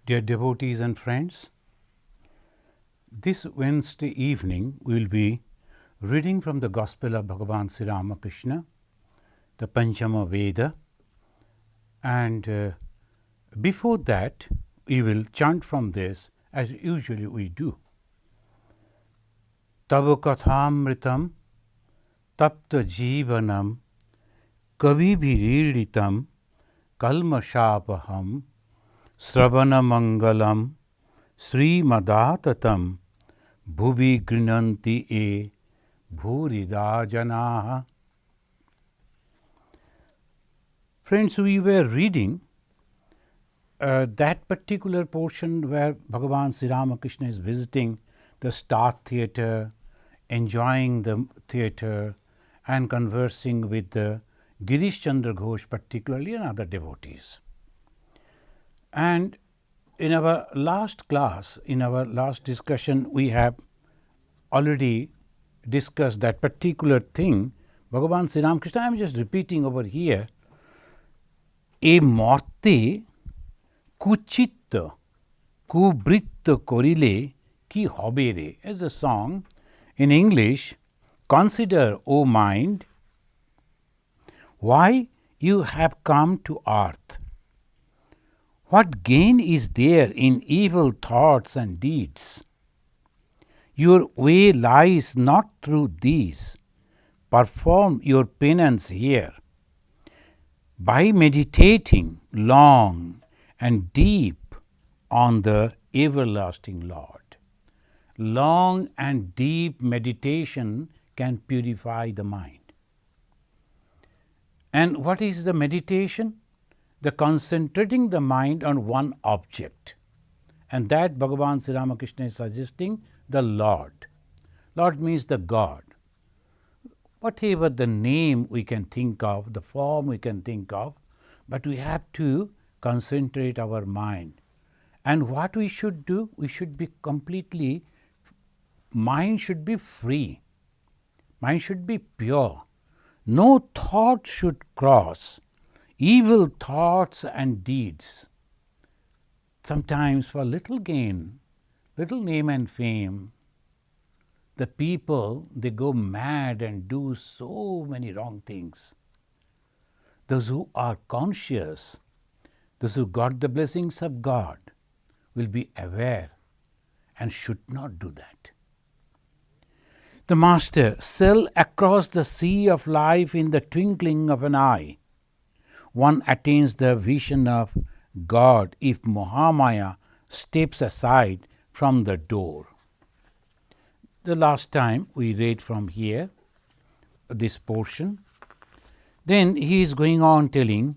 Dear devotees and friends, this Wednesday evening we will be reading from the Gospel of Bhagavan Sri Ramakrishna, the Panchama Veda, and before that we will chant from this as usually we do. Tava kathamritam tapta jivanam kavibhiriditam kalmashapaham Sravana Mangalam Sri Madatatam Bhuvi Grinanti E Bhurida Janaha. Friends, we were reading that particular portion where Bhagavan Sri Ramakrishna is visiting the Star Theatre, enjoying the theatre and conversing with the Girish Chandra Ghosh particularly and other devotees. And in our last class, in our last discussion, we have already discussed that particular thing. Bhagavan Sri Ramakrishna, I am just repeating over here, E morte kuchitta kubritta korile ki hobere, as a song in English. Consider, O mind, why you have come to earth. What gain is there in evil thoughts and deeds? Your way lies not through these. Perform your penance here. By meditating long and deep on the everlasting Lord. Long and deep meditation can purify the mind. And what is the meditation? The concentrating the mind on one object, and that Bhagavan Sri Ramakrishna is suggesting the Lord. Lord means the God. Whatever the name we can think of, the form we can think of, but we have to concentrate our mind. And what we should do? We should be completely, mind should be free, mind should be pure. No thought should cross. Evil thoughts and deeds, sometimes for little gain, little name and fame, the people, they go mad and do so many wrong things. Those who are conscious, those who got the blessings of God, will be aware and should not do that. The Master, sail across the sea of life in the twinkling of an eye. One attains the vision of God if Mahamaya steps aside from the door. The last time we read from here, this portion. Then he is going on telling,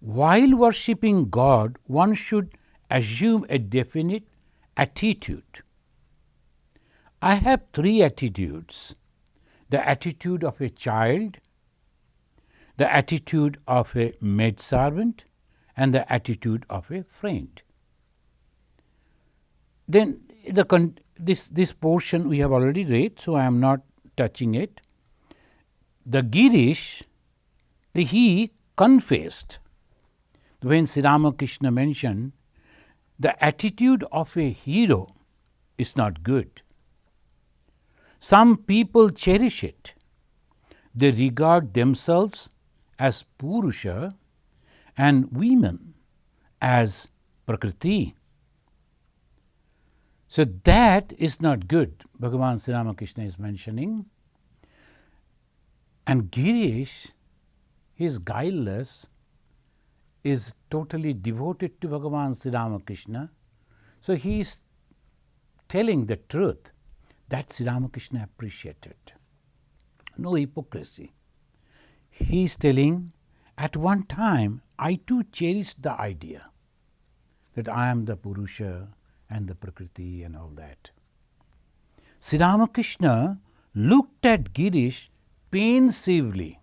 while worshipping God, one should assume a definite attitude. I have three attitudes: the attitude of a child, the attitude of a maidservant, and the attitude of a friend. Then this portion we have already read, so I am not touching it. The Girish, he confessed when Sri Ramakrishna mentioned the attitude of a hero is not good. Some people cherish it. They regard themselves as Purusha and women as Prakriti. So that is not good, Bhagavan Sri Ramakrishna is mentioning. And Girish, he is guileless, is totally devoted to Bhagavan Sri Ramakrishna. So he is telling the truth that Sri Ramakrishna appreciated. No hypocrisy. He is telling, at one time I too cherished the idea that I am the Purusha and the Prakriti and all that. Sri Ramakrishna looked at Girish pensively,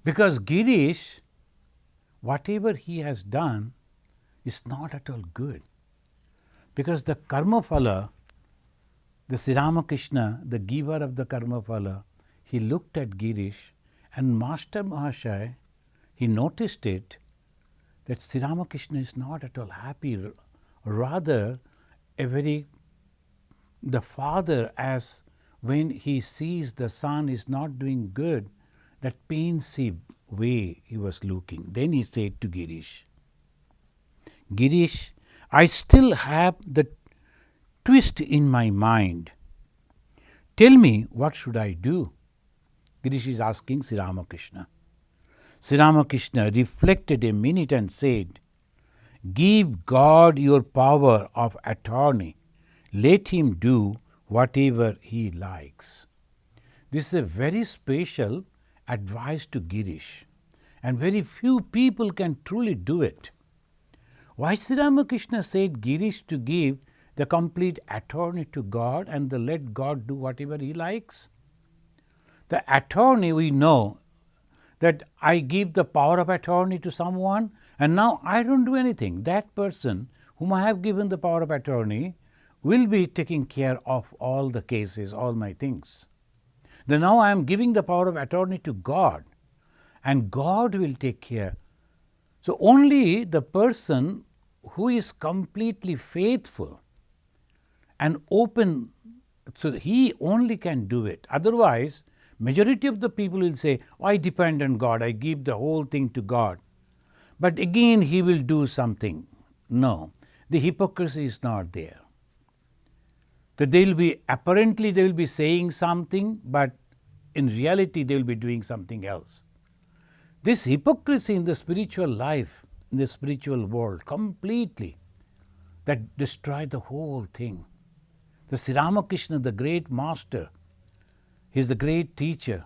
because Girish, whatever he has done is not at all good, because the karma phala, the Sri Ramakrishna, the giver of the karma phala, he looked at Girish, and Master Mahashaya, he noticed it, that Sri Ramakrishna is not at all happy. Rather, the father, as when he sees the son is not doing good, that painsive way he was looking. Then he said to Girish, Girish, I still have the twist in my mind. Tell me, what should I do? Girish is asking Sri Ramakrishna. Sri Ramakrishna reflected a minute and said, give God your power of attorney. Let him do whatever he likes. This is a very special advice to Girish, and very few people can truly do it. Why Sri Ramakrishna said Girish to give the complete attorney to God and let God do whatever he likes? The attorney, we know that I give the power of attorney to someone and now I don't do anything. That person whom I have given the power of attorney will be taking care of all the cases, all my things. Then now I am giving the power of attorney to God, and God will take care. So only the person who is completely faithful and open, so he only can do it. Otherwise, majority of the people will say, I depend on God, I give the whole thing to God. But again he will do something. No, the hypocrisy is not there. That apparently they will be saying something, but in reality they will be doing something else. This hypocrisy in the spiritual life, in the spiritual world, completely, that destroy the whole thing. The Sri Ramakrishna, the great master, he is the great teacher.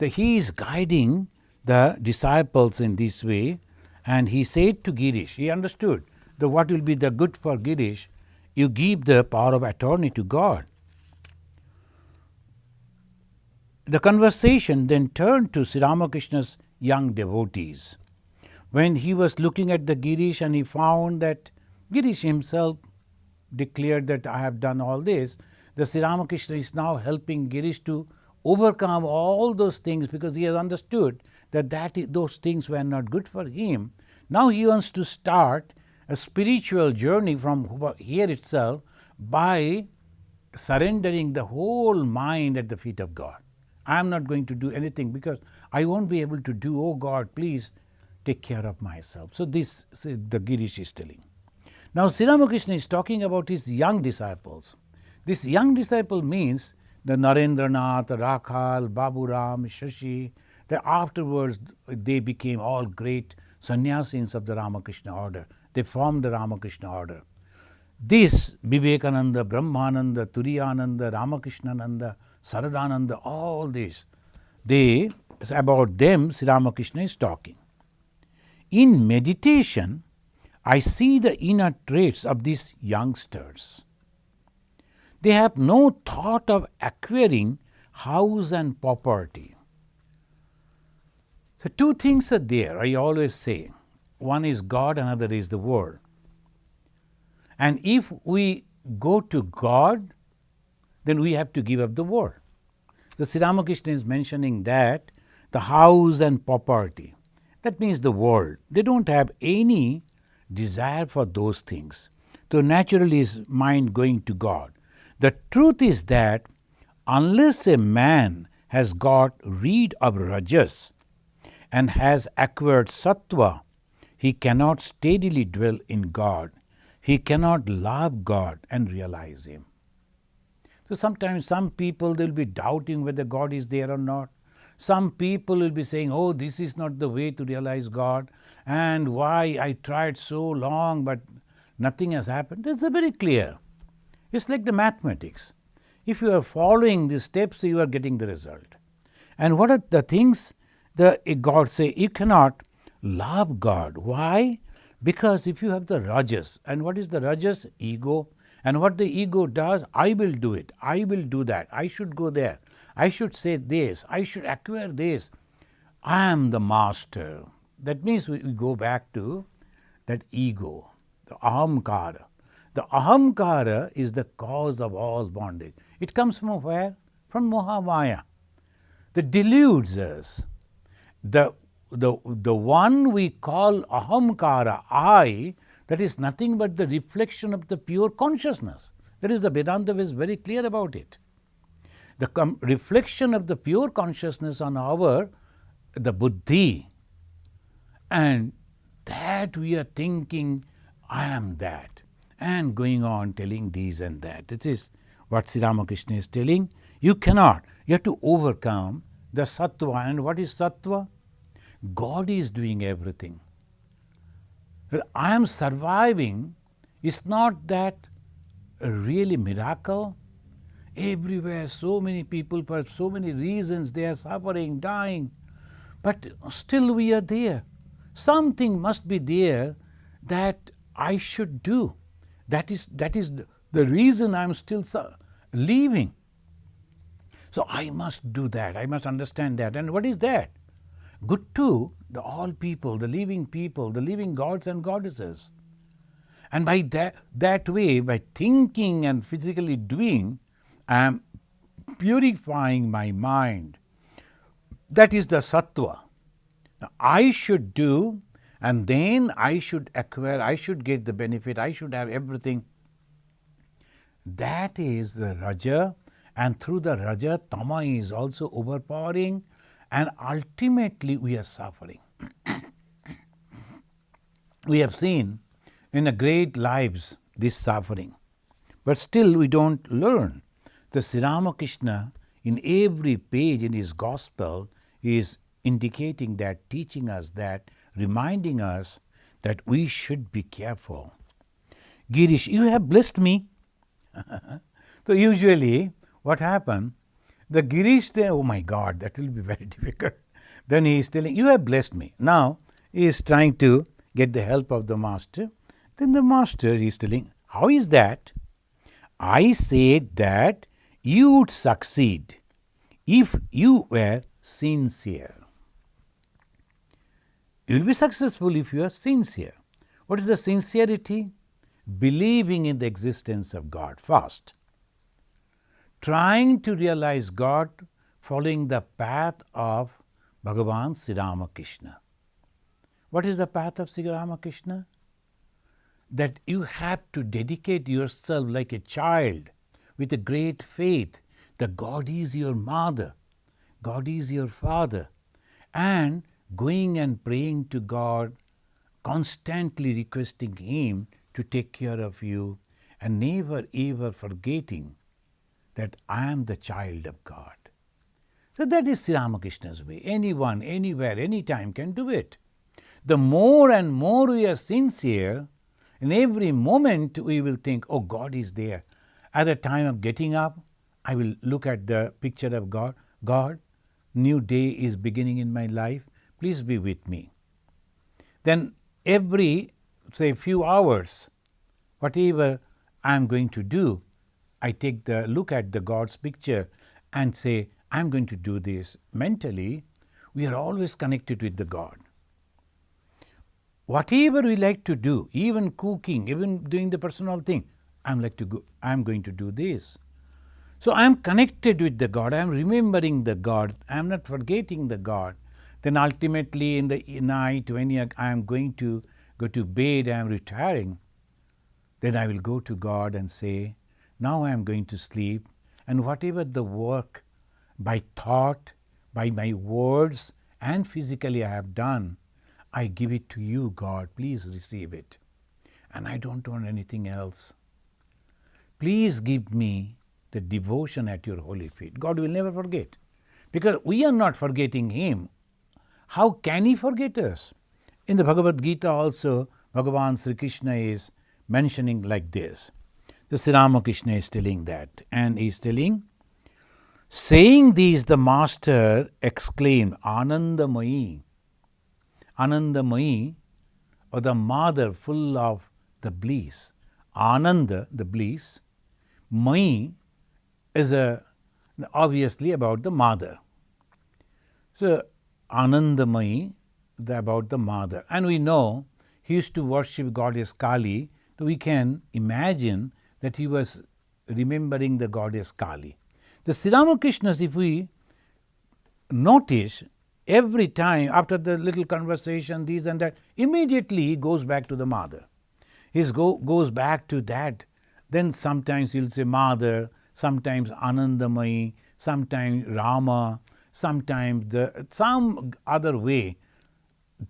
He is guiding the disciples in this way, and he said to Girish, he understood that what will be the good for Girish, you give the power of attorney to God. The conversation then turned to Sri Ramakrishna's young devotees. When he was looking at the Girish and he found that Girish himself declared that I have done all this, the Sri Ramakrishna is now helping Girish to overcome all those things because he has understood that those things were not good for him. Now he wants to start a spiritual journey from here itself by surrendering the whole mind at the feet of God. I am not going to do anything because I won't be able to do, oh God, please take care of myself. So this the Girish is telling. Now Sri Ramakrishna is talking about his young disciples. This young disciple means the Narendranath, Rakhal, Baburam, Shashi, that afterwards they became all great sannyasis of the Ramakrishna order. They formed the Ramakrishna order. This Vivekananda, Brahmananda, Turiyananda, Ramakrishnananda, Saradananda, all this, about them Sri Ramakrishna is talking. In meditation, I see the inner traits of these youngsters. They have no thought of acquiring house and property. So two things are there, I always say. One is God, another is the world. And if we go to God, then we have to give up the world. So Sri Ramakrishna is mentioning that the house and property, that means the world, they don't have any desire for those things. So naturally is mind going to God. The truth is that unless a man has got rid of rajas and has acquired sattva, he cannot steadily dwell in God. He cannot love God and realize Him. So sometimes some people they will be doubting whether God is there or not. Some people will be saying, oh, this is not the way to realize God, and why I tried so long but nothing has happened. It's very clear. It's like the mathematics. If you are following the steps, you are getting the result. And what are the things that God say? You cannot love God. Why? Because if you have the rajas, and what is the rajas? Ego. And what the ego does, I will do it, I will do that, I should go there, I should say this, I should acquire this, I am the master. That means we go back to that ego, the ahamkara. The ahamkara is the cause of all bondage. It comes from where? From Mohamaya. That deludes us. the one we call ahamkara, I, that is nothing but the reflection of the pure consciousness. That is, the Vedanta is very clear about it. The reflection of the pure consciousness on the buddhi, and that we are thinking, I am that, and going on telling these and that. This is what Sri Ramakrishna is telling. You cannot. You have to overcome the sattva. And what is sattva? God is doing everything. That I am surviving is not that a really miracle. Everywhere, so many people, for so many reasons, they are suffering, dying, but still we are there. Something must be there that I should do. That is the reason I am still living. So I must do that. I must understand that. And what is that? Good to all people, the living gods and goddesses. And by that way, by thinking and physically doing, I am purifying my mind. That is the sattva. Now, I should do, and then I should acquire, I should get the benefit, I should have everything. That is the raja, and through the raja, tama is also overpowering, and ultimately we are suffering. We have seen in the great lives this suffering, but still we don't learn. The Sri Ramakrishna, in every page in his gospel, is indicating that, teaching us that, reminding us that we should be careful. Girish, you have blessed me. So usually what happens, the Girish, oh my God, that will be very difficult. Then he is telling, you have blessed me. Now he is trying to get the help of the master. Then the master is telling, how is that? I said that you would succeed if you were sincere. You will be successful if you are sincere. What is the sincerity? Believing in the existence of God first. Trying to realize God, following the path of Bhagavan Sri Ramakrishna. What is the path of Sri Ramakrishna? That you have to dedicate yourself like a child with a great faith that God is your mother, God is your father, and going and praying to God, constantly requesting Him to take care of you, and never ever forgetting that I am the child of God. So that is Sri Ramakrishna's way. Anyone, anywhere, anytime can do it. The more and more we are sincere, in every moment we will think, oh, God is there. At the time of getting up, I will look at the picture of God. God, new day is beginning in my life. Please be with me. Then every, say, few hours, whatever I am going to do, I take the look at the God's picture and say, I am going to do this. Mentally, we are always connected with the God. Whatever we like to do, even cooking, even doing the personal thing, I am going to do this. So I am connected with the God. I am remembering the God. I am not forgetting the God. Then ultimately in the night when I am going to go to bed, I am retiring. Then I will go to God and say, now I am going to sleep, and whatever the work by thought, by my words and physically I have done, I give it to you, God. Please receive it. And I don't want anything else. Please give me the devotion at your holy feet. God will never forget. Because we are not forgetting Him. How can He forget us? In the Bhagavad Gita also, Bhagavan Sri Krishna is mentioning like this. The Sri Ramakrishna is telling that. And he is telling, saying these, the master exclaimed, Anandamayi. Anandamayi, or the mother full of the bliss. Ananda, the bliss. Mai is obviously about the mother. So, Anandamayi, about the mother. And we know he used to worship goddess Kali, so we can imagine that he was remembering the goddess Kali. The Sri Ramakrishnas, if we notice, every time after the little conversation, these and that, immediately he goes back to the mother. He goes back to that. Then sometimes he'll say mother, sometimes Anandamayi, sometimes Rama, sometimes some other way.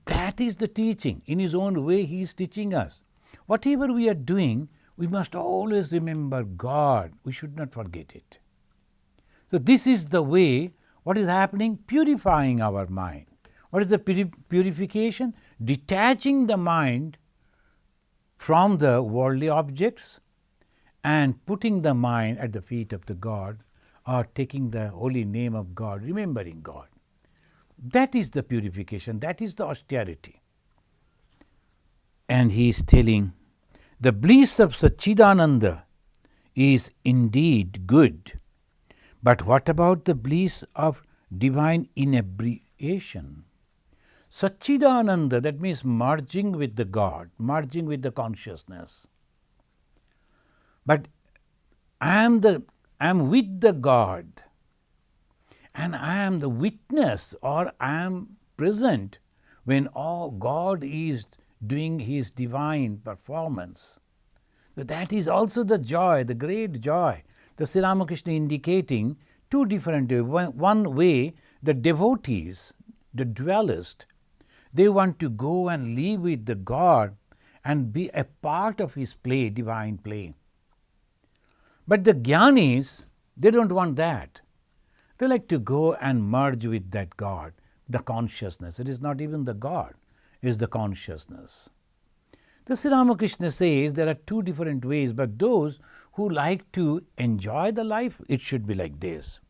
That is the teaching. In his own way, he is teaching us. Whatever we are doing, we must always remember God. We should not forget it. So this is the way, what is happening? Purifying our mind. What is the purification? Detaching the mind from the worldly objects and putting the mind at the feet of the God, or taking the holy name of God, remembering God. That is the purification, that is the austerity. And he is telling, the bliss of Satchidananda is indeed good, but what about the bliss of divine inebriation? Satchidananda, that means merging with the God, merging with the consciousness. But I am with the God, and I am the witness, or I am present when God is doing his divine performance. So that is also the joy, the great joy. The Sri Ramakrishna indicating two different ways. One way, the devotees, the dualists, they want to go and live with the God and be a part of his play, divine play. But the jnanis, they don't want that. They like to go and merge with that God, the consciousness. It is not even the God, it is the consciousness. The Sri Ramakrishna says there are two different ways, but those who like to enjoy the life, it should be like this.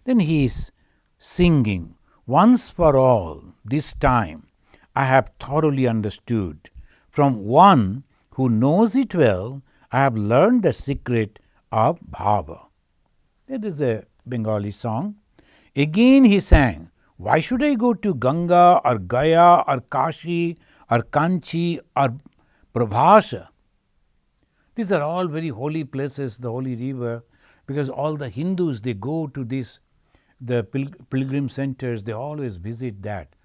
Then he is singing, once for all, this time I have thoroughly understood. From one who knows it well, I have learned the secret of bhava. That is a Bengali song. Again he sang, why should I go to Ganga or Gaya or Kashi or Kanchi or Prabhasa? These are all very holy places, the holy river, because all the Hindus, they go to the pilgrim centers, they always visit that.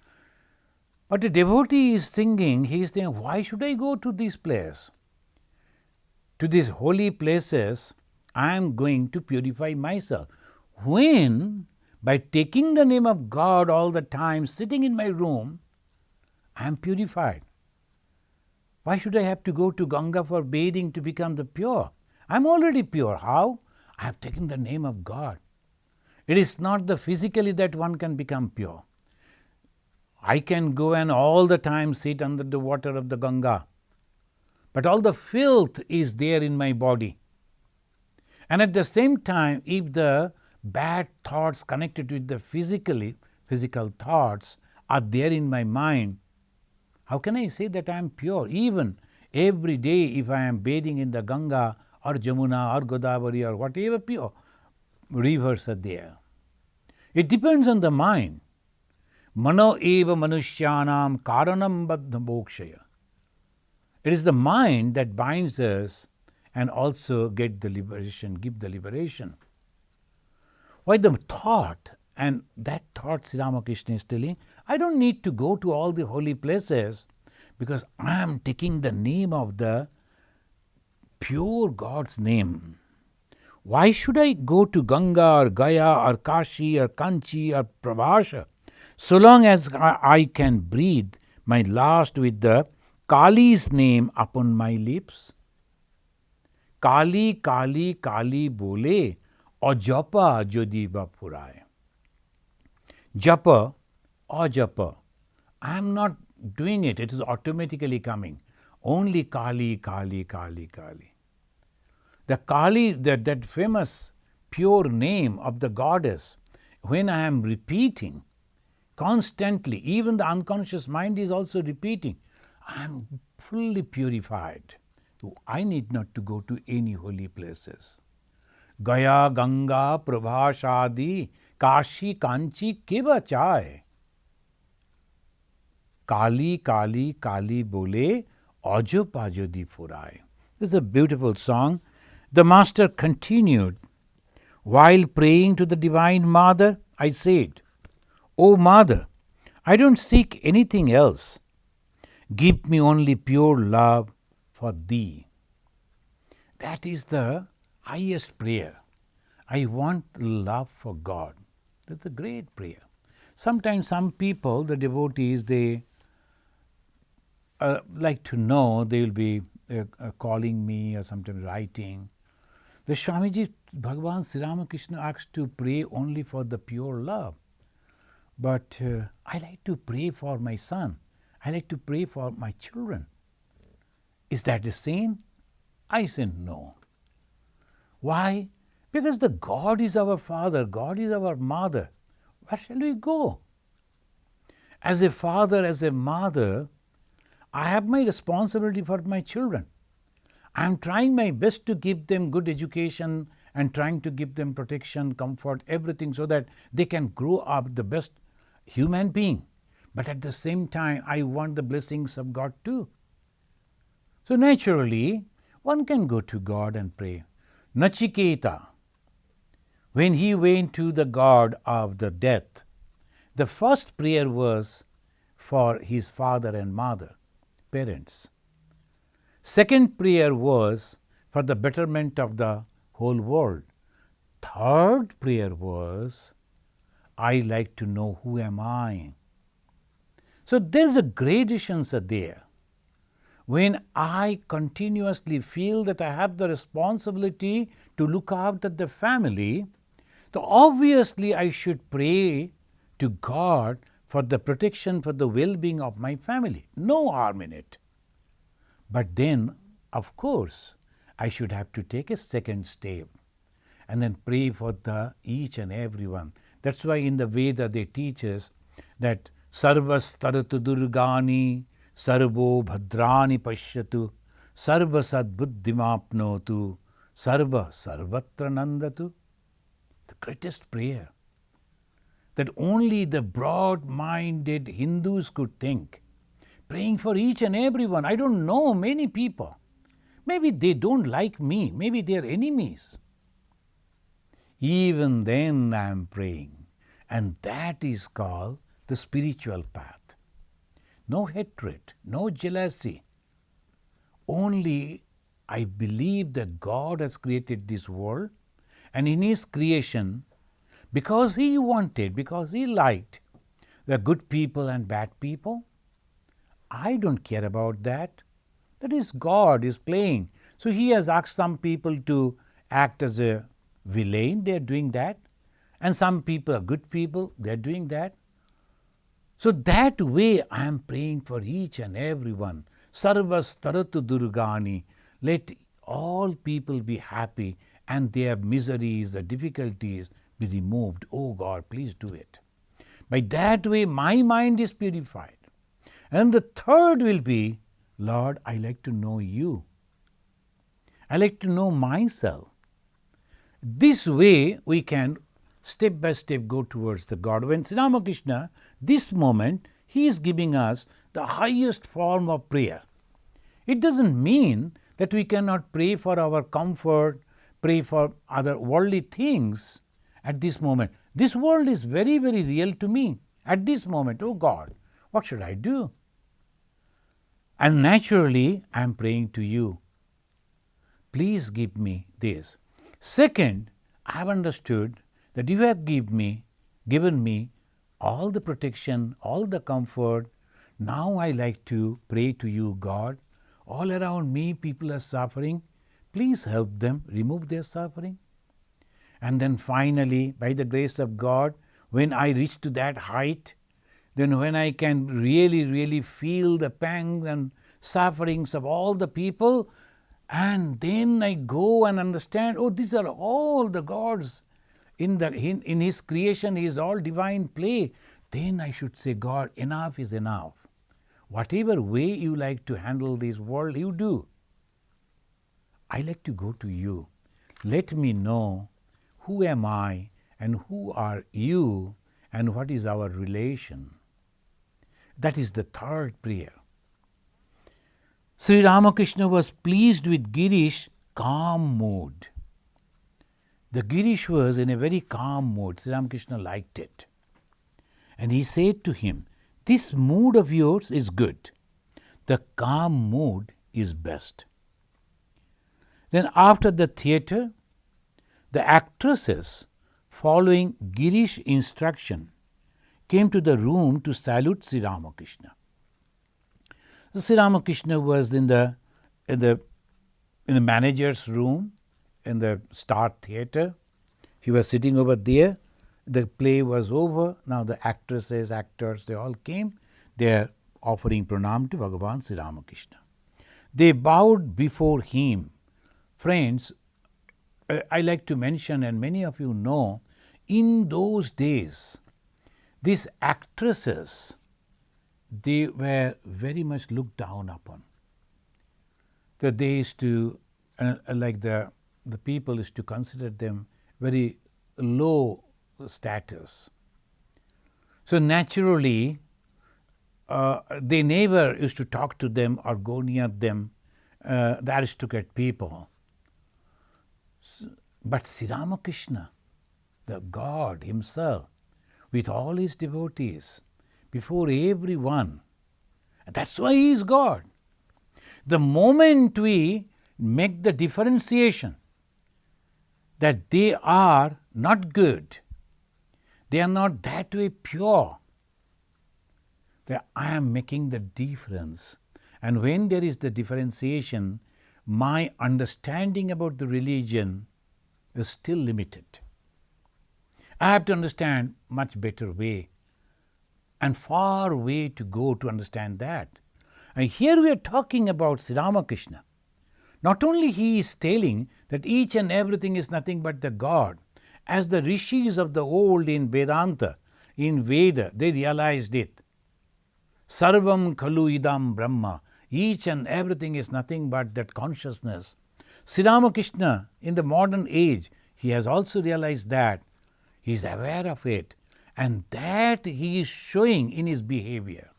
But a devotee is singing, he is saying, why should I go to this place? To these holy places, I am going to purify myself. When, by taking the name of God all the time, sitting in my room, I am purified. Why should I have to go to Ganga for bathing to become the pure? I am already pure. How? I have taken the name of God. It is not the physically that one can become pure. I can go and all the time sit under the water of the Ganga, but all the filth is there in my body. And at the same time, if the bad thoughts connected with the physical thoughts are there in my mind, how can I say that I am pure? Even every day, if I am bathing in the Ganga or Jamuna or Godavari or whatever pure rivers are there, it depends on the mind. Mano eva manushyanam karanam baddha mokshaya. It is the mind that binds us and also give the liberation. Why the thought, and that thought Sri Ramakrishna is telling, I don't need to go to all the holy places because I am taking the name of the pure God's name. Why should I go to Ganga or Gaya or Kashi or Kanchi or Prabhasa so long as I can breathe my last with the Kali's name upon my lips? Kali, Kali, Kali bole, or japa jodi ba puraye. Japa or japa. I am not doing it, it is automatically coming. Only Kali, Kali, Kali, Kali. The Kali, that famous pure name of the goddess, when I am repeating constantly, even the unconscious mind is also repeating, I am fully purified. So I need not to go to any holy places. Gaya, Ganga, Prabhashadi, Kashi, Kanchi, Keva Chai. Kali, Kali, Kali bole, Ajo Pajodi Furai. This is a beautiful song. The master continued, while praying to the Divine Mother, I said, O Mother, I don't seek anything else. Give me only pure love for Thee. That is the highest prayer. I want love for God. That's a great prayer. Sometimes some people, the devotees, they like to know, they will be calling me or sometimes writing. The Swamiji, Bhagavan Sri Ramakrishna asks to pray only for the pure love. But I like to pray for my son. I like to pray for my children. Is that the same? I said no. Why? Because the God is our Father, God is our Mother. Where shall we go? As a father, as a mother, I have my responsibility for my children. I am trying my best to give them good education and trying to give them protection, comfort, everything so that they can grow up the best human being. But at the same time, I want the blessings of God too. So naturally, one can go to God and pray. Nachiketa, when he went to the god of the death, the first prayer was for his father and mother, parents. Second prayer was for the betterment of the whole world. Third prayer was, I like to know who am I. So there's a gradations are there. When I continuously feel that I have the responsibility to look after the family, so obviously I should pray to God for the protection, for the well-being of my family. No harm in it. But then, of course, I should have to take a second step and then pray for the each and every one. That's why in the Veda they teach us that Sarvas taratu durgani sarvo bhadrani pashyatu sarva sadbuddhimapnotu sarva sarvatra nandatu. The greatest prayer that only the broad-minded Hindus could think. Praying for each and every one. I don't know many people. Maybe they don't like me. Maybe they are enemies. Even then I am praying. And that is called the spiritual path. No hatred, no jealousy. Only I believe that God has created this world, and in His creation, because He wanted, because He liked the good people and bad people, I don't care about that. That is God is playing. So He has asked some people to act as a villain, they are doing that. And some people are good people, they are doing that. So that way I am praying for each and every one. Sarvas taratu durgani. Let all people be happy and their miseries, the difficulties be removed. Oh God, please do it. By that way my mind is purified. And the third will be, Lord, I like to know You. I like to know myself. This way we can step by step go towards the God. When Sri Ramakrishna, this moment, he is giving us the highest form of prayer. It doesn't mean that we cannot pray for our comfort, pray for other worldly things at this moment. This world is very, very real to me at this moment. Oh God, what should I do? And naturally, I am praying to You. Please give me this. Second, I have understood that You have given me all the protection, all the comfort. Now I like to pray to You, God. All around me people are suffering. Please help them, remove their suffering. And then finally, by the grace of God, when I reach to that height, then when I can really, really feel the pangs and sufferings of all the people, and then I go and understand, oh, these are all the gods. In His creation, He is all divine play. Then I should say, God, enough is enough. Whatever way You like to handle this world, You do. I like to go to You. Let me know who am I and who are You and what is our relation. That is the third prayer. Sri Ramakrishna was pleased with Girish's calm mood. The Girish was in a very calm mood. Sri Ramakrishna liked it. And he said to him, "This mood of yours is good. The calm mood is best." Then after the theatre, the actresses, following Girish's instruction, came to the room to salute Sri Ramakrishna. So Sri Ramakrishna was in the manager's room in the Star Theatre. He was sitting over there. The play was over. Now the actresses, actors, they all came. They are offering pranam to Bhagavan Sri Ramakrishna. They bowed before him. Friends, I like to mention, and many of you know, in those days, these actresses, they were very much looked down upon. That they used to, like the people used to consider them very low status. So naturally, they never used to talk to them or go near them, the aristocrat people. But Sri Ramakrishna, the God himself, with all his devotees, before everyone, that's why he is God. The moment we make the differentiation that they are not good, they are not that way pure, that I am making the difference. And when there is the differentiation, my understanding about the religion is still limited. I have to understand much better way and far way to go to understand that. And here we are talking about Sri Ramakrishna. Not only he is telling that each and everything is nothing but the God, as the rishis of the old in Vedanta, in Veda, they realized it. Sarvam khalu idam brahma. Each and everything is nothing but that consciousness. Sri Ramakrishna, in the modern age, he has also realized that. He is aware of it, and that he is showing in his behavior.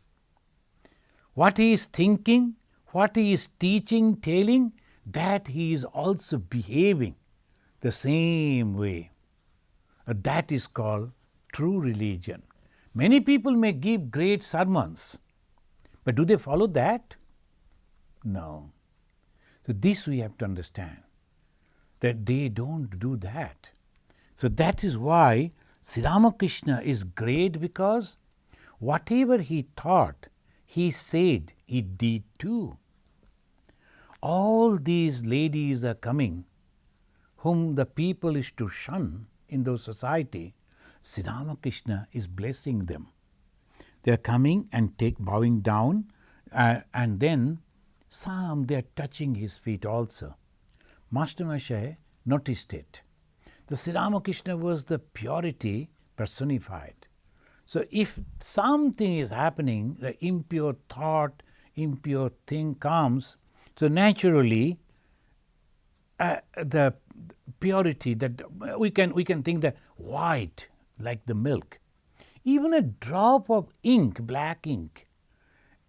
What he is thinking, what he is teaching, telling, that he is also behaving the same way. That is called true religion. Many people may give great sermons, but do they follow that? No. So this we have to understand, that they don't do that. So that is why Sri Ramakrishna is great, because whatever he thought, he said, he did too. All these ladies are coming, whom the people is to shun in those society. Sri Ramakrishna is blessing them. They are coming and bowing down, and then some they are touching his feet also. Master Mahasaya noticed it. The Sri Ramakrishna was the purity personified. So if something is happening, the impure thought, impure thing comes, so naturally the purity that we can think that white like the milk, even a drop of ink, black ink,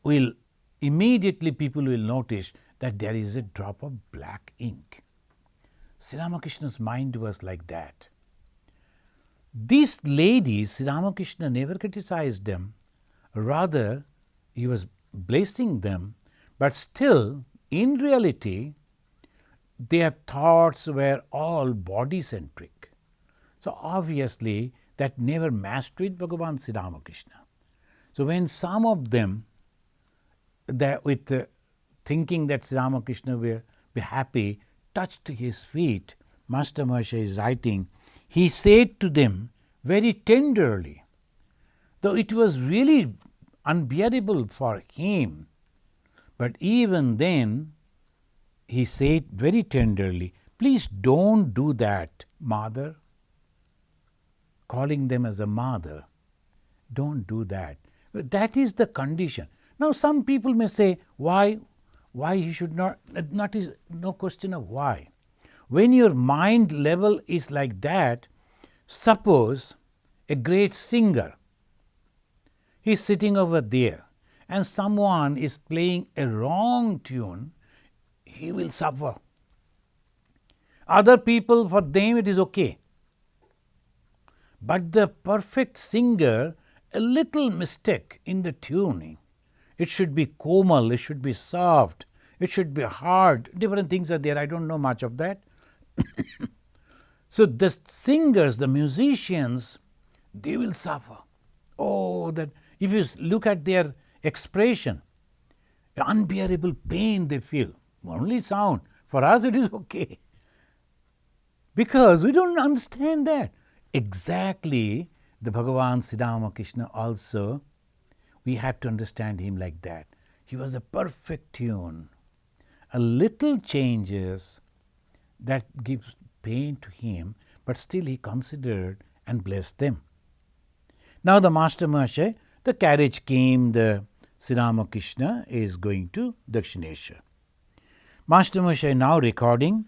will immediately people will notice that there is a drop of black ink. Sri Ramakrishna's mind was like that. These ladies, Sri Ramakrishna never criticized them, rather he was blessing them, but still in reality their thoughts were all body-centric. So obviously that never matched with Bhagavan Sri Ramakrishna. So when some of them, thinking that Sri Ramakrishna will be happy, touched his feet, Master Mahasaya is writing, he said to them very tenderly, though it was really unbearable for him, but even then he said very tenderly, "Please don't do that, mother." Calling them as a mother, don't do that. That is the condition. Now some people may say, why he should not is no question of why. When your mind level is like that, suppose a great singer, he is sitting over there and someone is playing a wrong tune, he will suffer. Other people, for them it is okay. But the perfect singer a little mistake in the tuning. It should be komal, it should be soft, it should be hard. Different things are there. I don't know much of that. So the singers, the musicians, they will suffer. Oh, that if you look at their expression, unbearable pain they feel. Only sound. For us it is okay. Because we don't understand that. Exactly, the Bhagavan Sri Ramakrishna also, we have to understand him like that. He was a perfect tune. A little changes, that gives pain to him, but still he considered and blessed them. Now the Master Mahasaya, the carriage came, the Sri Ramakrishna is going to Dakshineswar. Master Mahasaya now recording,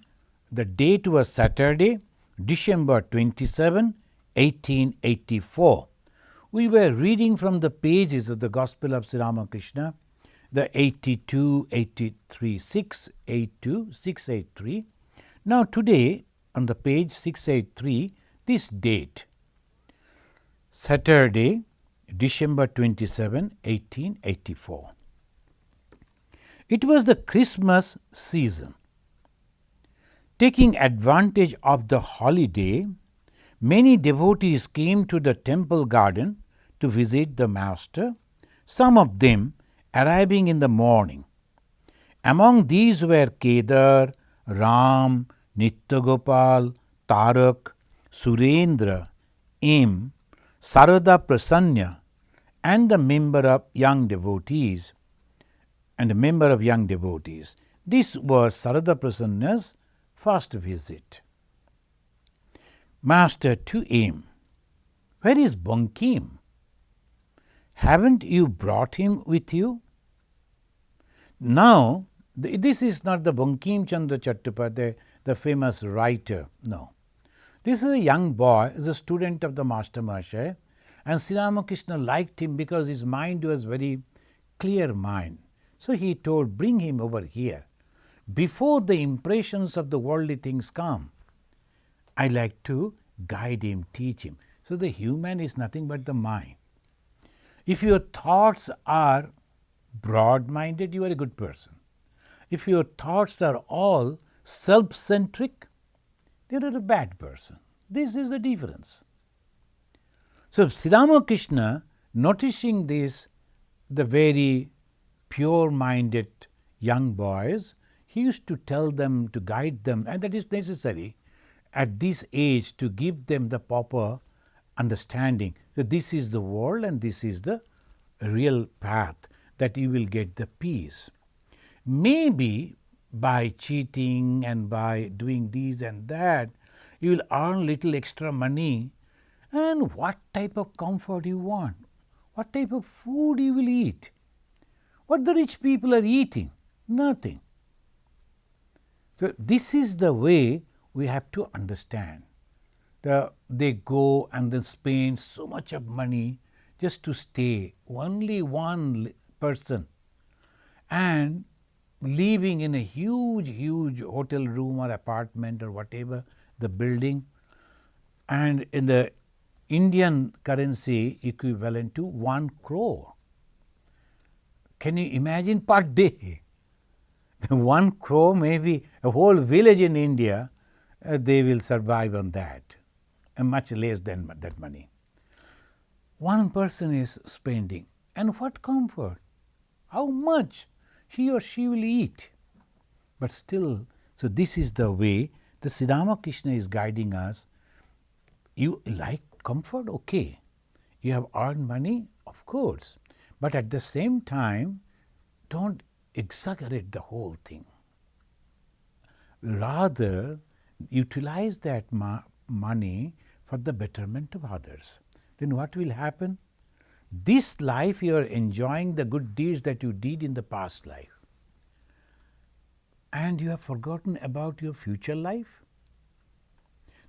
the date was Saturday, December 27, 1884. We were reading from the pages of the Gospel of Sri Ramakrishna, the 82, 83, 682, 683. Now today on the page 683, this date, Saturday, December 27, 1884. It was the Christmas season. Taking advantage of the holiday, many devotees came to the temple garden to visit the Master, some of them arriving in the morning. Among these were Kedar, Ram, Nityagopal, Tarak, Surendra, M, Sarada Prasanna, and the member of young devotees. This was Sarada Prasanna's first visit. Master to M, where is Bankim? Haven't you brought him with you? Now, this is not the Bankim Chandra Chattopadhyay, the famous writer. No. This is a young boy, is a student of the Master Mahasaya, and Sri Ramakrishna liked him because his mind was very clear mind. So he told, bring him over here. Before the impressions of the worldly things come, I like to guide him, teach him. So the human is nothing but the mind. If your thoughts are broad-minded, you are a good person. If your thoughts are all self-centric, you are a bad person. This is the difference. So Sri Ramakrishna, noticing this, the very pure-minded young boys, he used to tell them, to guide them, and that is necessary at this age to give them the proper understanding that this is the world and this is the real path, that you will get the peace. Maybe by cheating and by doing this and that, you will earn little extra money, and what type of comfort you want, what type of food you will eat, what the rich people are eating, nothing. So this is the way we have to understand. They go and then spend so much of money just to stay, only one person, and living in a huge hotel room or apartment or whatever, the building, and in the Indian currency equivalent to 1 crore. Can you imagine per day? 1 crore, maybe a whole village in India, they will survive on that, and much less than that money. One person is spending, and what comfort, how much he or she will eat. But still, so this is the way the Sri Ramakrishna is guiding us. You like comfort? Okay. You have earned money? Of course. But at the same time, don't exaggerate the whole thing. Rather, utilize that money for the betterment of others. Then what will happen? This life you are enjoying the good deeds that you did in the past life, and you have forgotten about your future life.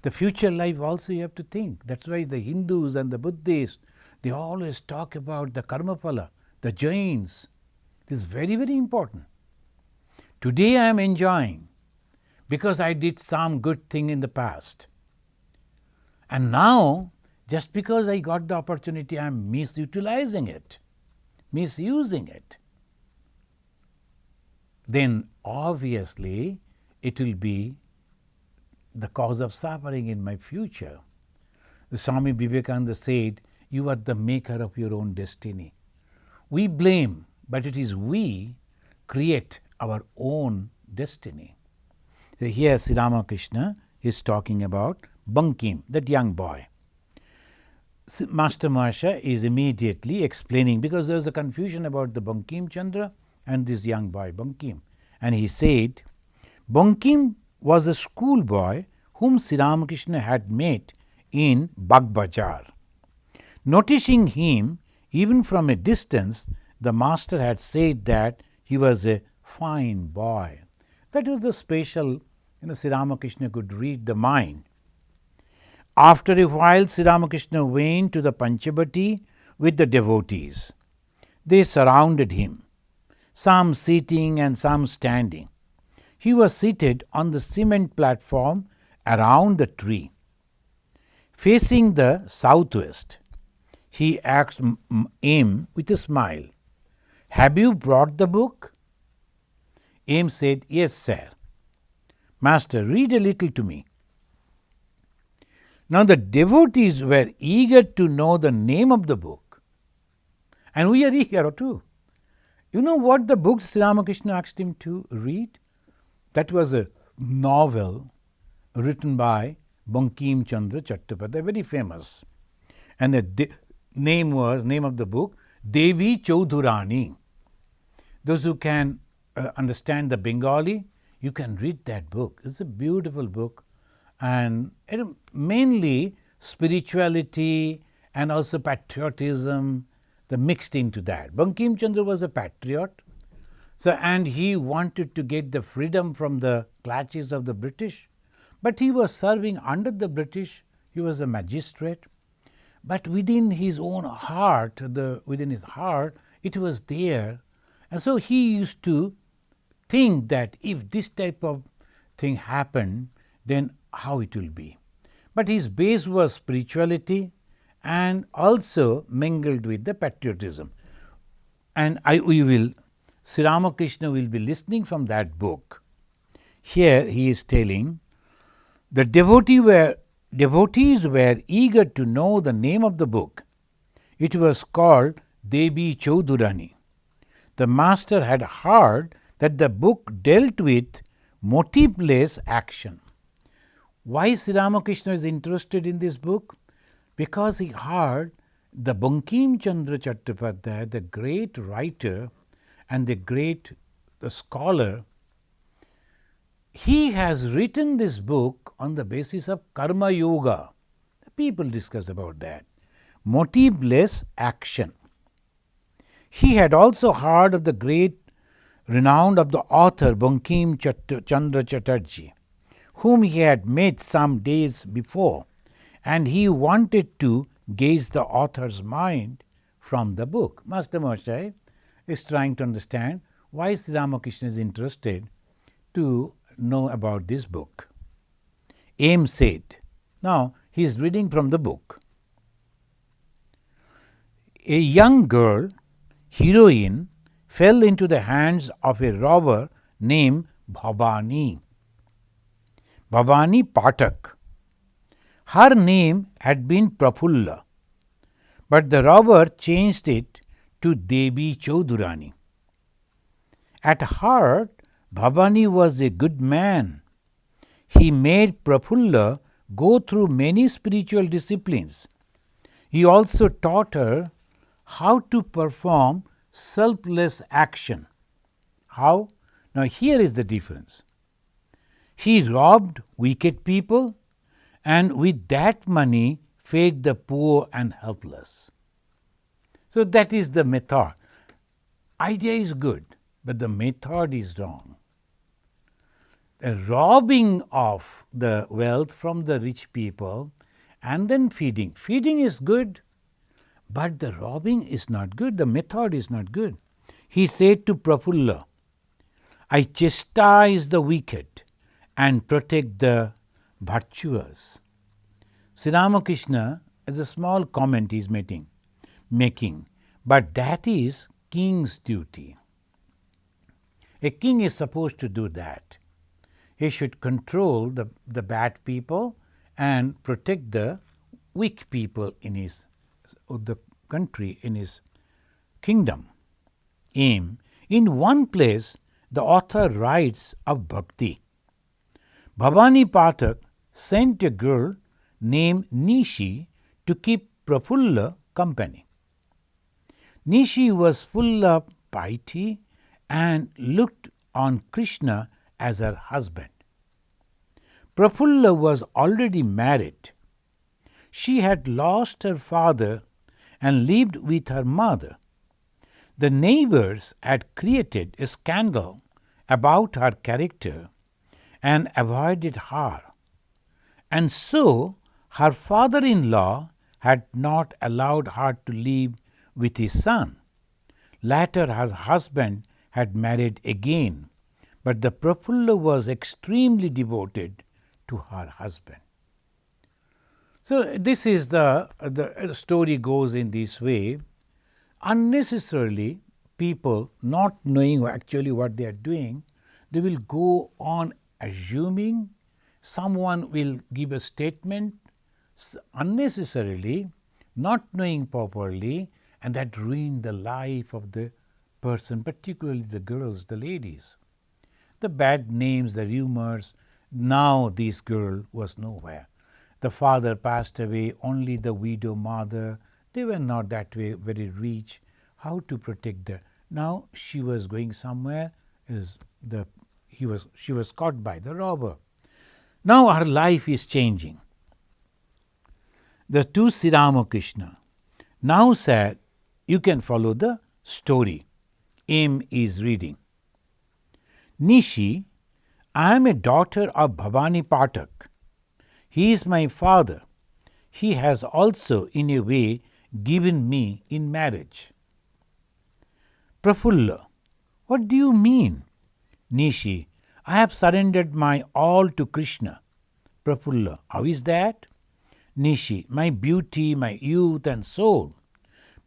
The future life also you have to think. That's why the Hindus and the Buddhists, they always talk about the karma phala, the Jains. This is very important. Today I am enjoying because I did some good thing in the past. And now, Just because I got the opportunity, I am misutilizing it, misusing it, then obviously it will be the cause of suffering in my future. The Swami Vivekananda said, you are the maker of your own destiny. We blame, but it is we create our own destiny. So here Sri Ramakrishna is talking about Bankim, that young boy. Master Marsha is immediately explaining, because there was a confusion about the Bankim Chandra and this young boy Bankim. And he said, Bankim was a schoolboy whom Sri Ramakrishna had met in Bagh Bazar. Noticing him even from a distance, the master had said that he was a fine boy. That was the special, Sri Ramakrishna could read the mind. After a while, Sri Ramakrishna went to the Panchabati with the devotees. They surrounded him, some sitting and some standing. He was seated on the cement platform around the tree. Facing the southwest, he asked M with a smile, "Have you brought the book?" M said, "Yes, sir." "Master, read a little to me." Now the devotees were eager to know the name of the book. And we are eager too. You know what the book Sri Ramakrishna asked him to read? That was a novel written by Bankim Chandra Chattopadhyay, very famous. And the name of the book, Devi Chaudhurani. Those who can understand the Bengali, you can read that book. It's a beautiful book, and mainly spirituality and also patriotism, the mixed into that. Bankim Chandra was a patriot, and he wanted to get the freedom from the clutches of the British, but he was serving under the British. He was a magistrate, but within his own heart, it was there, and so he used to think that if this type of thing happened, then how it will be. But his base was spirituality and also mingled with the patriotism. And Sri Ramakrishna will be listening from that book. Here he is telling, the devotees were eager to know the name of the book. It was called Devi Chaudhurani. The master had heard that the book dealt with motiveless action. Why Sri Ramakrishna is interested in this book? Because he heard the Bankim Chandra Chattopadhyay, the great writer and the great scholar, he has written this book on the basis of Karma Yoga. People discuss about that. Motiveless action. He had also heard of the great renown of the author Bankim Chandra Chatterjee, whom he had met some days before, and he wanted to gauge the author's mind from the book. Master Mahasaya is trying to understand why Sri Ramakrishna is interested to know about this book. M said, now he is reading from the book. A young girl, heroine, fell into the hands of a robber named Bhavani Pathak. Her name had been Prafulla, but the robber changed it to Devi Chaudhurani. At heart, Bhavani was a good man. He made Prafulla go through many spiritual disciplines. He also taught her how to perform selfless action. How? Now here is the difference. He robbed wicked people and with that money fed the poor and helpless. So that is the method. Idea is good, but the method is wrong. The robbing of the wealth from the rich people and then feeding. Feeding is good, but the robbing is not good. The method is not good. He said to Prafulla, I chastise the wicked and protect the virtuous. Sri Ramakrishna, as a small comment he is making, but that is king's duty. A king is supposed to do that. He should control the bad people and protect the weak people in the country, in his kingdom. Aim. In one place, the author writes of bhakti. Bhavani Pathak sent a girl named Nishi to keep Prafulla company. Nishi was full of piety and looked on Krishna as her husband. Prafulla was already married. She had lost her father and lived with her mother. The neighbors had created a scandal about her character and avoided her, and so her father-in-law had not allowed her to live with his son. Later her husband had married again, but the Prafulla was extremely devoted to her husband. So this is the story goes in this way. Unnecessarily, people not knowing actually what they are doing, they will go on assuming, someone will give a statement unnecessarily, not knowing properly, and that ruin the life of the person, particularly the girls, the ladies. The bad names, the rumors. Now this girl was nowhere. The father passed away, only the widow mother. They were not that way very rich. How to protect her? Now she was going somewhere. She was caught by the robber. Now her life is changing. The two Sri Ramakrishna now said, you can follow the story. M is reading. Nishi, I am a daughter of Bhavani Pathak. He is my father. He has also in a way given me in marriage. Prafulla, what do you mean? Nishi, I have surrendered my all to Krishna. Prafulla, how is that? Nishi, my beauty, my youth and soul.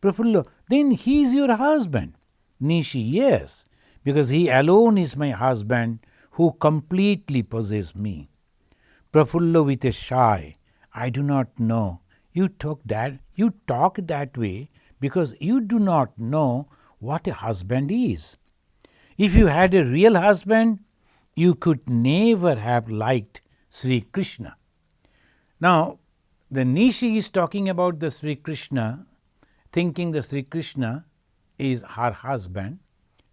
Prafulla, then he is your husband. Nishi, yes, because he alone is my husband who completely possesses me. Prafulla with a shy, I do not know. You talk that way because you do not know what a husband is. If you had a real husband, you could never have liked Sri Krishna. Now, the Nishi is talking about the Sri Krishna, thinking the Sri Krishna is her husband.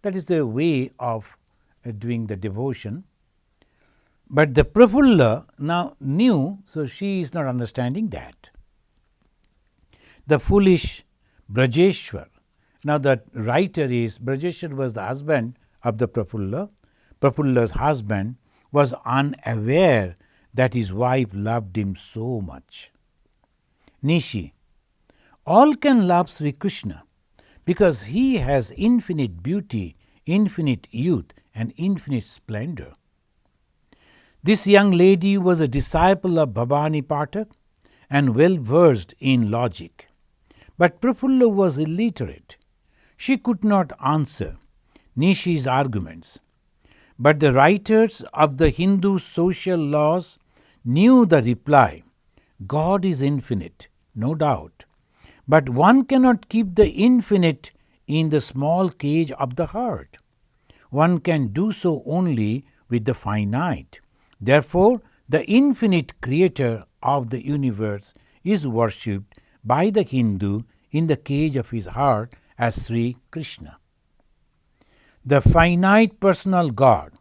That is the way of doing the devotion. But the Prafulla now knew, so she is not understanding that. The foolish Brajeshwar. Now the writer is, Brajeshwar was the husband of the Prafulla. Prafulla's husband was unaware that his wife loved him so much. Nishi, all can love Sri Krishna because he has infinite beauty, infinite youth and infinite splendor. This young lady was a disciple of Bhavani Pathak and well versed in logic. But Prafulla was illiterate. She could not answer Nishi's arguments. But the writers of the Hindu social laws knew the reply. God is infinite, no doubt. But one cannot keep the infinite in the small cage of the heart. One can do so only with the finite. Therefore, the infinite creator of the universe is worshipped by the Hindu in the cage of his heart as Sri Krishna. The finite personal God,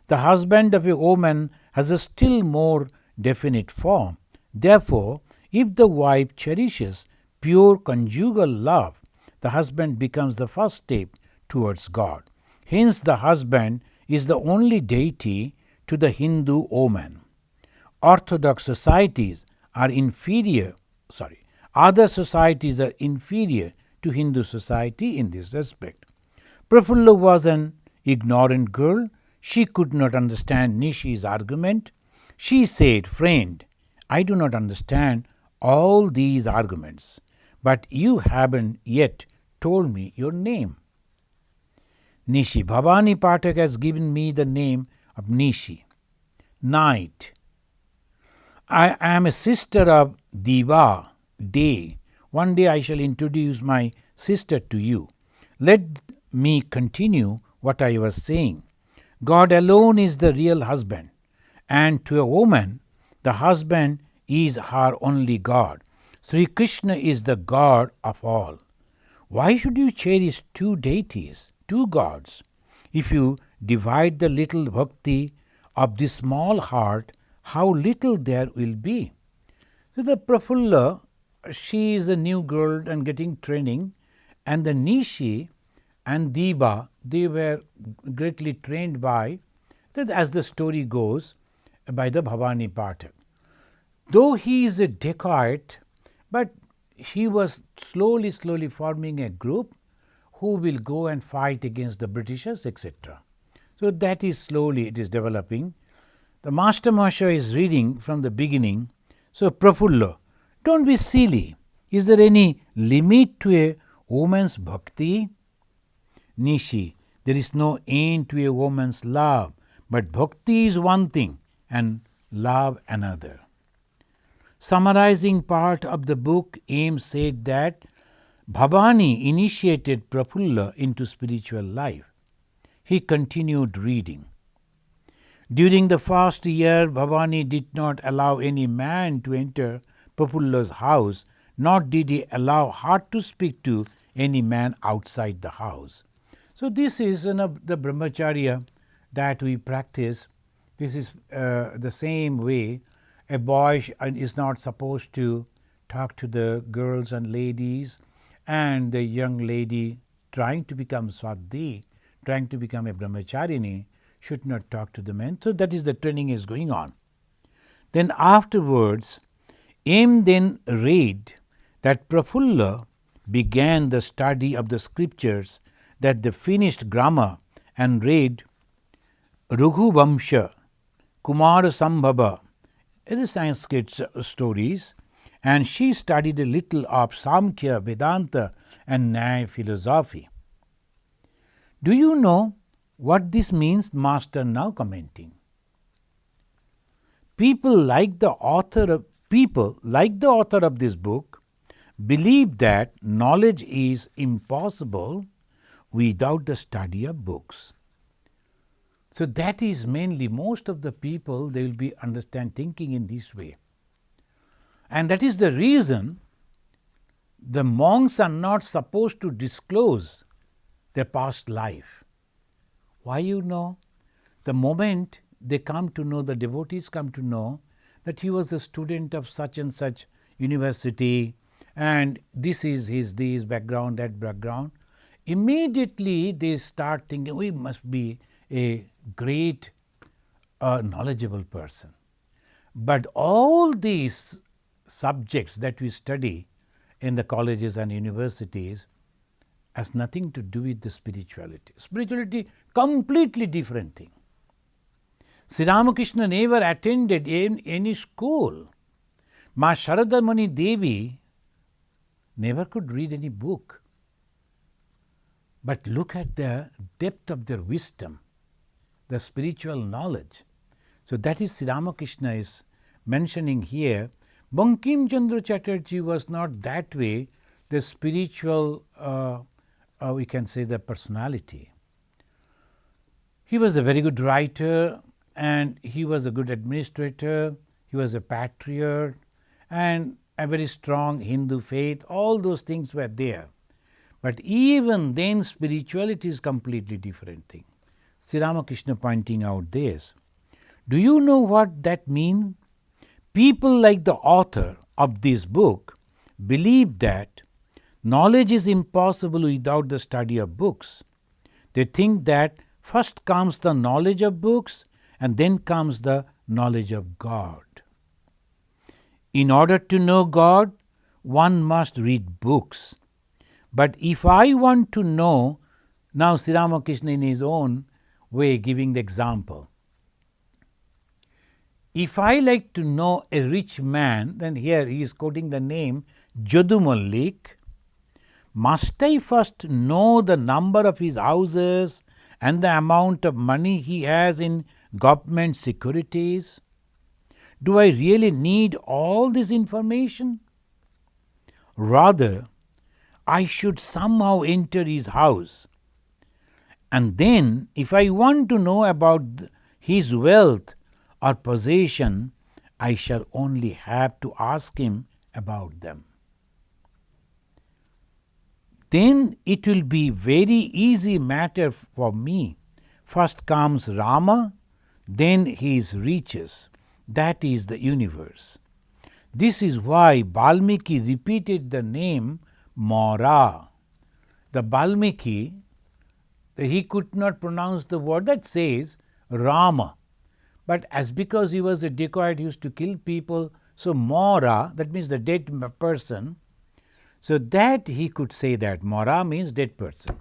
the husband of a woman, has a still more definite form. Therefore, if the wife cherishes pure conjugal love, the husband becomes the first step towards God. Hence, the husband is the only deity to the Hindu woman. Orthodox societies are other societies are inferior to Hindu society in this respect. Prafulla was an ignorant girl. She could not understand Nishi's argument. She said, friend, I do not understand all these arguments, but you haven't yet told me your name. Nishi. Bhavani Pathak has given me the name of Nishi, night. I am a sister of Diva, day. One day I shall introduce my sister to you. Let me continue what I was saying. God alone is the real husband, and to a woman, the husband is her only God. Sri Krishna is the God of all. Why should you cherish two deities, two gods? If you divide the little bhakti of this small heart, how little there will be. So the Prafulla, she is a new girl and getting training, and the Nishi and Diva, they were greatly trained by, that as the story goes, by the Bhavani Pathak. Though he is a dacoit, but he was slowly forming a group who will go and fight against the Britishers, etc. So that is slowly it is developing. The Master Mahasaya is reading from the beginning. So Prafulla, don't be silly. Is there any limit to a woman's bhakti? Nishi, there is no end to a woman's love, but bhakti is one thing and love another. Summarizing part of the book, Aim said that Bhavani initiated Prafulla into spiritual life. He continued reading. During the first year, Bhavani did not allow any man to enter Prafulla's house, nor did he allow her to speak to any man outside the house. So this is the brahmacharya that we practice. This is the same way a boy is not supposed to talk to the girls and ladies, and the young lady trying to become Swadhi, trying to become a brahmacharini, should not talk to the men. So that is the training is going on. Then afterwards, Aim then read that Prafulla began the study of the scriptures, that the finished grammar, and read Raghuvamsha, Kumara Sambhava, the Sanskrit stories, and she studied a little of Samkhya, Vedanta and Nyaya philosophy. Do you know what this means? Master now commenting. People like the author of this book believe that knowledge is impossible without the study of books. So that is mainly most of the people, they will be thinking in this way. And that is the reason the monks are not supposed to disclose their past life. Why you know? The moment they come to know, the devotees come to know that he was a student of such and such university, and this is this background, that background, immediately they start thinking, we must be a great knowledgeable person. But all these subjects that we study in the colleges and universities has nothing to do with the spirituality. Spirituality, completely different thing. Sri Ramakrishna never attended any school. Ma Sharada Mani Devi never could read any book. But look at the depth of their wisdom, the spiritual knowledge. So that is Sri Ramakrishna is mentioning here. Bankim Chandra Chatterjee was not that way, the spiritual, we can say the personality. He was a very good writer, and he was a good administrator, he was a patriot, and a very strong Hindu faith. All those things were there. But even then, spirituality is completely different thing. Sri Ramakrishna pointing out this. Do you know what that means? People like the author of this book believe that knowledge is impossible without the study of books. They think that first comes the knowledge of books and then comes the knowledge of God. In order to know God, one must read books. But if I want to know, now Sri Ramakrishna in his own way giving the example. If I like to know a rich man, then here he is quoting the name Jadu Malik, must I first know the number of his houses and the amount of money he has in government securities? Do I really need all this information? Rather, I should somehow enter his house. And then, if I want to know about his wealth or possession, I shall only have to ask him about them. Then it will be very easy matter for me. First comes Rama, then his riches, that is the universe. This is why Valmiki repeated the name Mora. The Valmiki, he could not pronounce the word that says Rama. But as because he was a dacoit, he used to kill people, so Mora, that means the dead person, so that he could say that. Mora means dead person.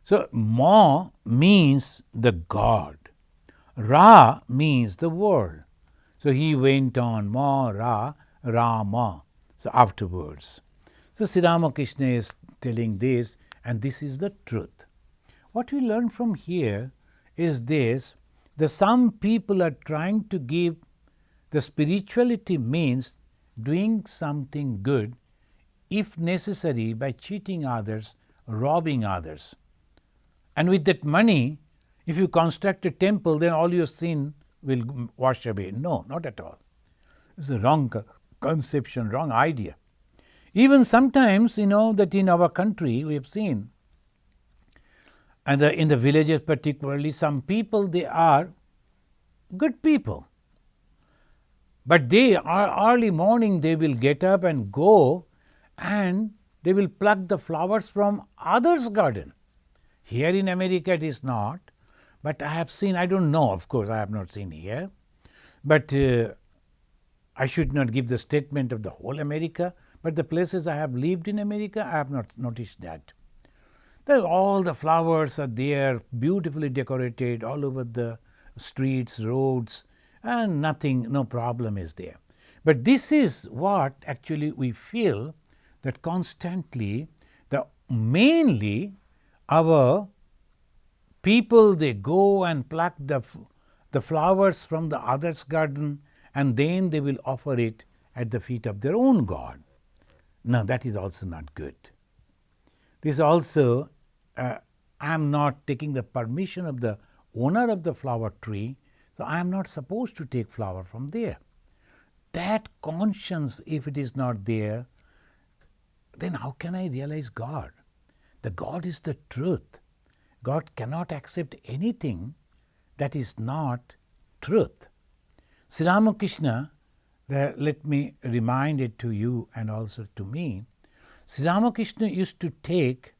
So Ma means the God. Ra means the world. So he went on Ma, Ra, Rama. So afterwards. So Sri Ramakrishna is telling this, and this is the truth. What we learn from here is this, that some people are trying to give the spirituality means doing something good, if necessary, by cheating others, robbing others. And with that money, if you construct a temple, then all your sin will wash away. No, not at all. It's a wrong conception, wrong idea. Even sometimes, that in our country we have seen, and in the villages particularly, some people, they are good people. But they are early morning, they will get up and go and they will pluck the flowers from others' garden. Here in America it is not, but I have seen, I don't know, of course, I have not seen here. But I should not give the statement of the whole America, but the places I have lived in America, I have not noticed that. All the flowers are there, beautifully decorated all over the streets, roads, and nothing, no problem is there. But this is what actually we feel, that constantly, mainly our people, they go and pluck the flowers from the other's garden, and then they will offer it at the feet of their own God. Now that is also not good. This also, I am not taking the permission of the owner of the flower tree, so I am not supposed to take flower from there. That conscience, if it is not there, then how can I realize God? The God is the truth. God cannot accept anything that is not truth. Sri Ramakrishna, let me remind it to you and also to me, Sri Ramakrishna used to take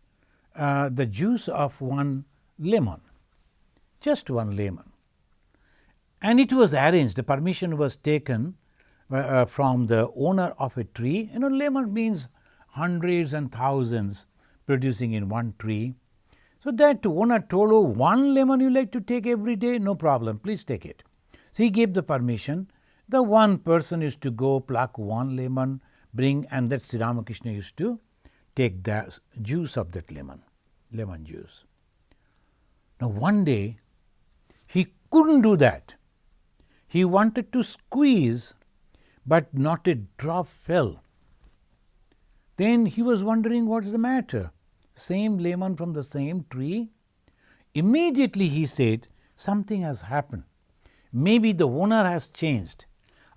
the juice of one lemon, just one lemon. And it was arranged, the permission was taken from the owner of a tree. Lemon means hundreds and thousands producing in one tree. So that owner told, oh, one lemon you like to take every day? No problem, please take it. So he gave the permission. The one person used to go pluck one lemon, bring, and that Sri Ramakrishna used to take the juice of that lemon juice. Now one day, he couldn't do that. He wanted to squeeze, but not a drop fell. Then he was wondering what's the matter. Same lemon from the same tree. Immediately he said, something has happened. Maybe the owner has changed.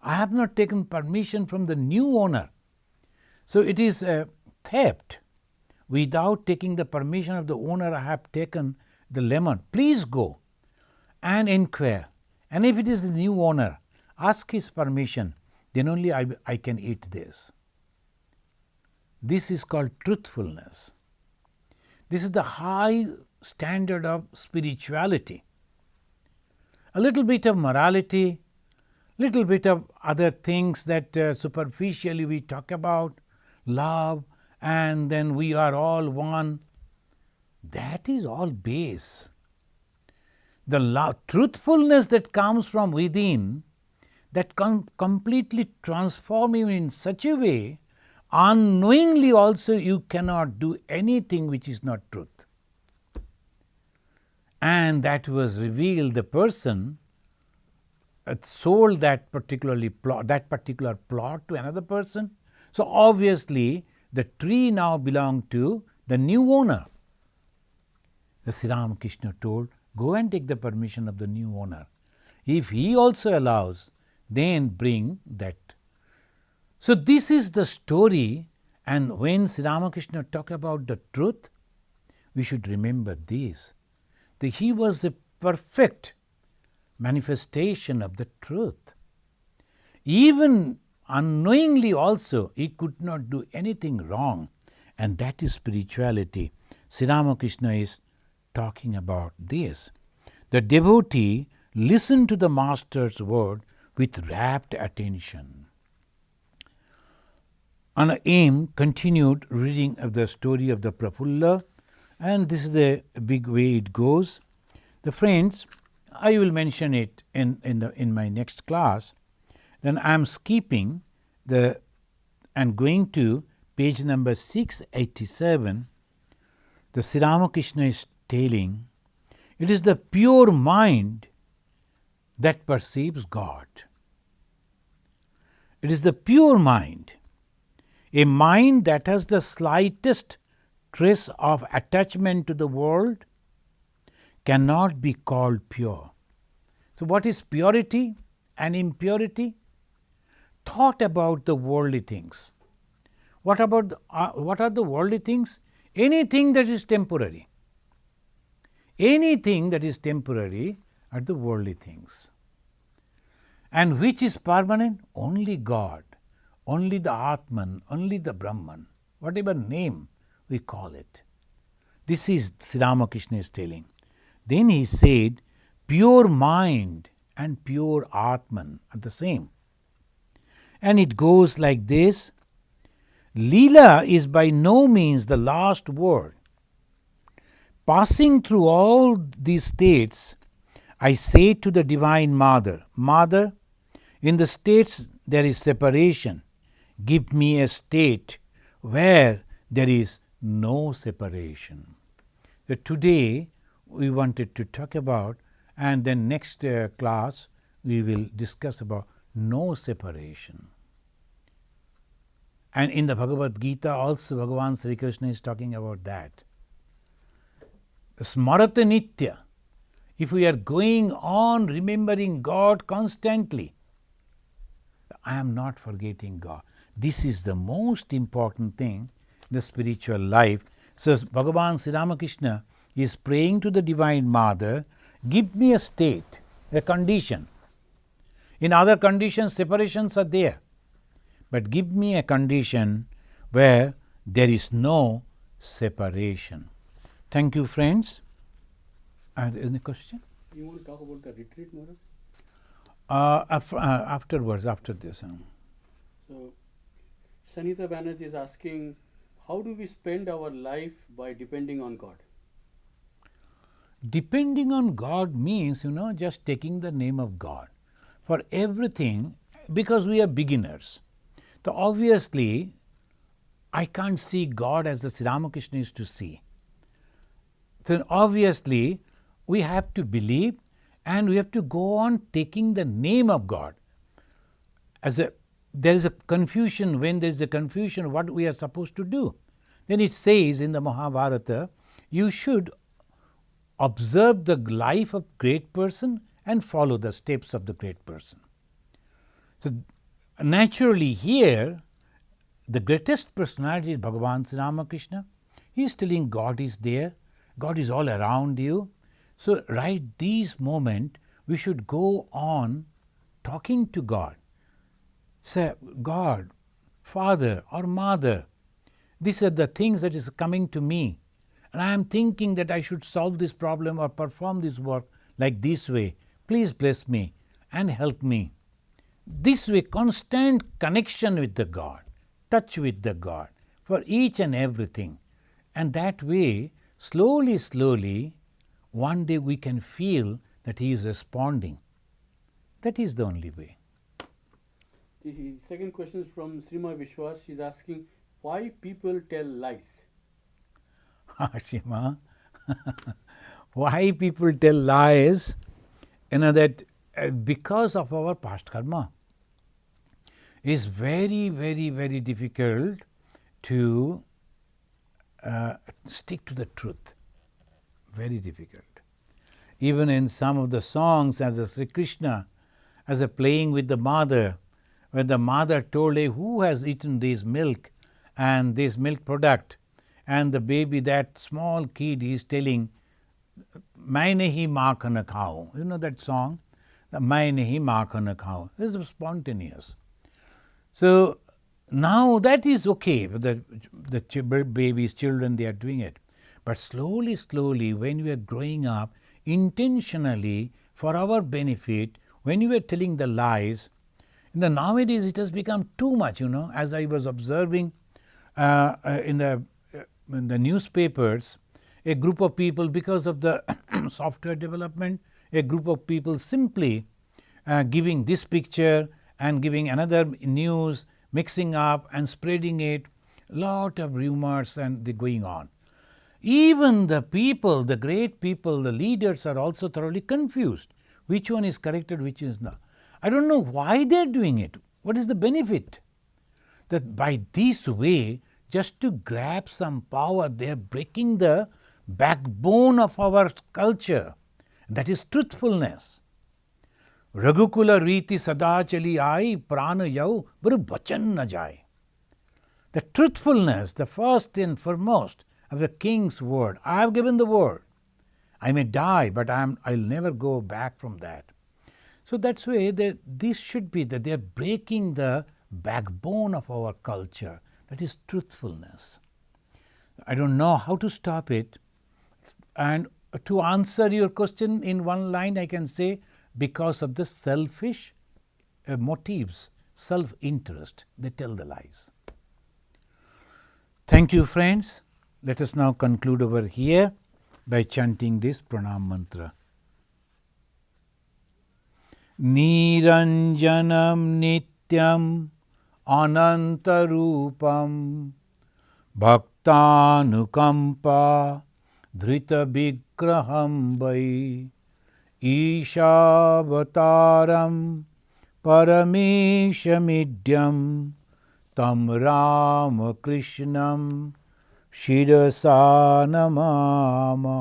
I have not taken permission from the new owner. So it is a theft. Without taking the permission of the owner, I have taken the lemon. Please go and inquire. And if it is the new owner, ask his permission. Then only I can eat this. This is called truthfulness. This is the high standard of spirituality. A little bit of morality, little bit of other things that superficially we talk about, love, and then we are all one. That is all base. the truthfulness that comes from within, that completely transform you in such a way, unknowingly also you cannot do anything which is not truth. And that was revealed, the person sold that particular plot to another person. So obviously the tree now belonged to the new owner. The Sri Ramakrishna told, go and take the permission of the new owner. If he also allows, then bring that. So this is the story, and when Sri Ramakrishna talk about the truth, we should remember this, that he was a perfect manifestation of the truth. Even unknowingly also, he could not do anything wrong, and that is spirituality. Sri Ramakrishna is talking about this. The devotee listened to the master's word with rapt attention. And aim continued reading of the story of the Prafulla, and this is the big way it goes. The friends, I will mention it in my next class. Then I am skipping and going to page number 687. The Sri Ramakrishna is telling, it is the pure mind that perceives God. It is the pure mind. A mind that has the slightest trace of attachment to the world cannot be called pure. So what is purity and impurity? Thought about the worldly things. What are the worldly things? Anything that is temporary. Anything that is temporary are the worldly things. And which is permanent? Only God, only the Atman, only the Brahman, whatever name we call it. This is Sri Ramakrishna is telling. Then he said, pure mind and pure Atman are the same. And it goes like this. Leela is by no means the last word. Passing through all these states, I say to the Divine Mother, Mother, in the states there is separation. Give me a state where there is no separation. So today we wanted to talk about, and then next class we will discuss about no separation. And in the Bhagavad Gita also Bhagavan Sri Krishna is talking about that. Smarata Nitya. If we are going on remembering God constantly, I am not forgetting God. This is the most important thing in the spiritual life. So Bhagavan Sri Ramakrishna is praying to the Divine Mother, give me a state, a condition. In other conditions, separations are there. But give me a condition where there is no separation. Thank you, friends. Any question? You want to talk about the retreat, Maharaj? Afterwards, after this. So, Sanita Banerjee is asking, how do we spend our life by depending on God? Depending on God means, just taking the name of God for everything, because we are beginners. So obviously, I can't see God as the Sri Ramakrishna is to see. So obviously, we have to believe and we have to go on taking the name of God. There is a confusion. When there is a confusion, what we are supposed to do? Then it says in the Mahabharata, you should observe the life of great person and follow the steps of the great person. So naturally here, the greatest personality is Bhagavan Sri Ramakrishna. He is telling God is there, God is all around you. So right this moment, we should go on talking to God. Say, God, Father or Mother, these are the things that is coming to me. And I am thinking that I should solve this problem or perform this work like this way. Please bless me and help me. This way, constant connection with the God, touch with the God for each and everything. And that way, slowly, one day we can feel that he is responding. That is the only way. The second question is from Srima Vishwas. She's asking why people tell lies. Shima, why people tell lies? That because of our past karma, is very, very, very difficult to stick to the truth. Very difficult. Even in some of the songs, as a Sri Krishna, as a playing with the mother, when the mother told, hey, who has eaten this milk and this milk product, and the baby, that small kid, is telling, "Main nahi maakhan khao." You know that song? "Main nahi maakhan khao." It is spontaneous. So now that is okay. The babies, children, they are doing it. But slowly, slowly, when we are growing up, intentionally, for our benefit, when we are telling the lies, nowadays it has become too much, as I was observing in the newspapers, a group of people, because of the software development, a group of people simply giving this picture and giving another news, mixing up and spreading it, lot of rumors and they going on. Even the people, the great people, the leaders are also thoroughly confused. Which one is corrected, which is not. I don't know why they are doing it. What is the benefit? That by this way, just to grab some power, they are breaking the backbone of our culture. That is truthfulness. Raghukula riti sada chali ai prana yau baru bachan na jai. The truthfulness, the first and foremost of the king's word. I have given the word. I may die, but I'll never go back from that. So that's why this should be that they are breaking the backbone of our culture. That is truthfulness. I don't know how to stop it. And to answer your question in one line, I can say, because of the selfish motives, self-interest, they tell the lies. Thank you, friends. Let us now conclude over here by chanting this pranam mantra. Niranjanam nityam anantarupam bhaktanukampa dhrita vigraham vai Ishavataram parameshamidyam tam Ramakrishnam Shirasa namama.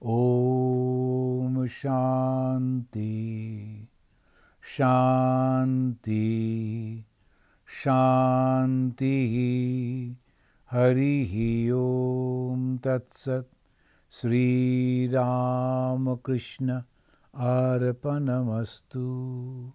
Om Shanti Shanti Shanti Harihi Om Tat Sat. Sri Ramakrishna Arpanamastu.